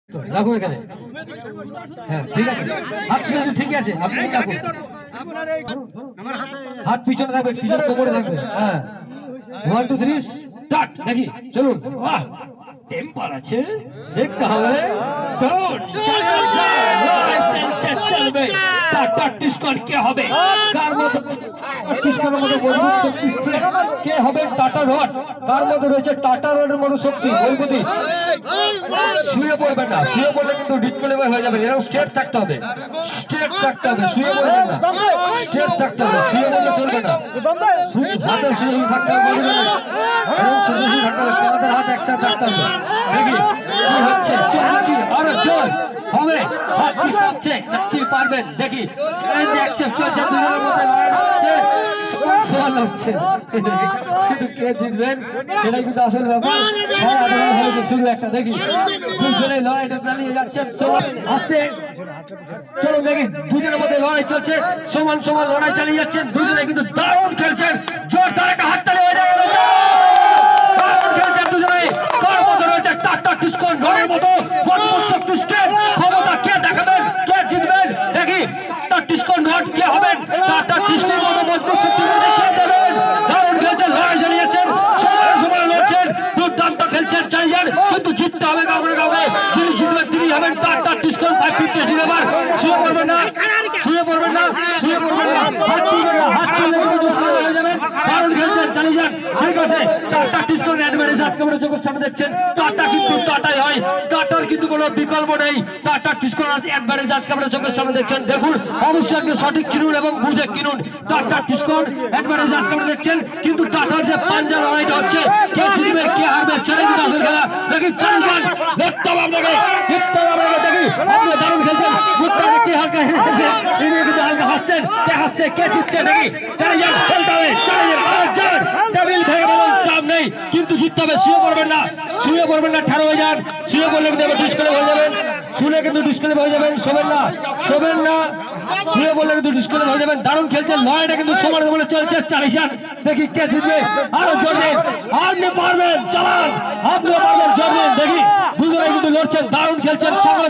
রাখুন এখানে। হ্যাঁ ঠিক আছে, হাত পিছনে ঠিক আছে, আপনি রাখুন, হাত পিছনে থাকবে, পিছনে কোমরে থাকবে। হ্যাঁ 1 2 3 স্টার্ট। দেখি চলুন। বাহ টেম্পার আছে, দেখতে হবে। চলুন চলবে। টাটা টিস্কন কে হবে, কার মতো টিস্কনের মতো মজবুত শক্তি কে হবে? টাটা রড, কার মধ্যে রয়েছে টাটা রডের মতো শক্তি মজবুতি। শুয়ে পড়বেন না, শুয়ে পড়লে কিন্তু ডিসক্বালিফাই হয়ে যাবে। এরকম স্ট্রেট থাকতে হবে, স্ট্রেট থাকতে হবে, শুয়ে পড়বেন না, স্ট্রেট থাকতে হবে, শুয়ে পড়লে চলবে না। হাতে শুয়ে থাকতে হবে, এরকম সোজাসুজি থাকতে হবে, হাতের হাত একসাথে থাকতে হবে। দেখি কি হচ্ছে, চলুন কি আরো জোর হবে, হাত কি কাঁপছে নাকি পারবেন? দেখি এই যে অ্যাকসেপ্ট চলছে, দুজনের মধ্যে লড়াই হচ্ছে, সমান হচ্ছে, কিন্তু কে জিতবেন সেটাই কিন্তু আসল ব্যাপার। হয়েছে শুধু একটা, দেখি দুজনে লড়াইটা চালিয়ে যাচ্ছেন আস্তে। চলুন দেখি দুজনের মধ্যে লড়াই চলছে, সমান সমান লড়াই চালিয়ে যাচ্ছেন দুজনে, কিন্তু দারুণ খেলছেন। জোরদার একটা হাততালি হয়ে যাবে, দারুণ খেলছেন দুজনে। কার মতো রয়েছে টাটা টিস্কন ঘরের মতো মজবুত শক্তিষ্ঠের ক্ষমতা, কে দেখাবেন, কে জিতবেন? দেখি টাটা টিস্কন রড কে হবেন, টাটা টিস্কন মতো মজবুত শক্তি কে দেবেন? দারুণ খেলছেন, লড়াই চালিয়ে যাচ্ছেন, সমান সমান লড়ছেন, দুর্দান্ত খেলছেন, চাইছেন, কিন্তু জিততে হবে কাউকে না কাউকে। যিনি জিতবেন তিনি হবেন টাটা টিস্কন 550 ডিলেভার। শুয়ে পড়বেন না, শুয়ে পড়বেন না, শুয়ে পড়বেন না, হাত তুলবেন না, হাত তুললে কিন্তু দুষ্কর হয়ে যাবেন। দারুণ খেলছেন, চালিয়ে যান, ঠিক আছে। টাটা টিস্কন অ্যাডভারেজ আজকে আমরা চোখের সামনে দেখছেন, টাটা কিন্তু টাটাই হয়, টাটার কিন্তু কোনো বিকল্প নেই। টাটা টিস্কন অ্যাডভারেজ আজকে আমরা চোখের সামনে দেখছেন, দেখুন অবশ্যই আপনি সঠিক কিনুন এবং বুঝে কিনুন। টাটা টিস্কন অ্যাডভারেজ আজকে আমরা দেখছেন, কিন্তু টাটার যে পাঞ্জা লড়াইটা হচ্ছে, কে জিতবে কে হারবে সেটাই কিন্তু আসল খেলা। দেখি চালিয়ে যান, দেখতে হবে আপনাকে, দেখতে হবে আপনাকে। দেখি আপনি দারুণ খেলছেন, মুখটা দেখছি হালকা হেসেছে, তিনি কিন্তু হালকা হাসছেন, কে হাসছে কে জিতছে, দেখি চালিয়ে যান, খেলতে হবে, চালিয়ে যান, টেবিল ভেঙে গেল, চাপ নেই, কিন্তু জিততে হবে। শুয়ে পড়বেন না, শুয়ে পড়বেন না, ঠাড়ো হয়ে যান, শুয়ে পড়লে কিন্তু ডিসক্বালিফাই হয়ে যাবেন, শুনে কিন্তু ডিসক্বালিফাই হয়ে যাবেন, শোবেন না, শোবেন না, শুয়ে পড়লে কিন্তু ডিসক্বালিফাই হয়ে যাবেন। দারুণ খেলছেন, লড়াইটা কিন্তু সমান বলে চলছে, চালিয়ে যান, দেখি কে জিতবে। আরো জোর দিন, আপনি পারবেন, চালান, আপনিও পারবেন, জোর দিন, দেখি দুজনে কিন্তু লড়ছেন, দারুণ খেলছেন, সকলে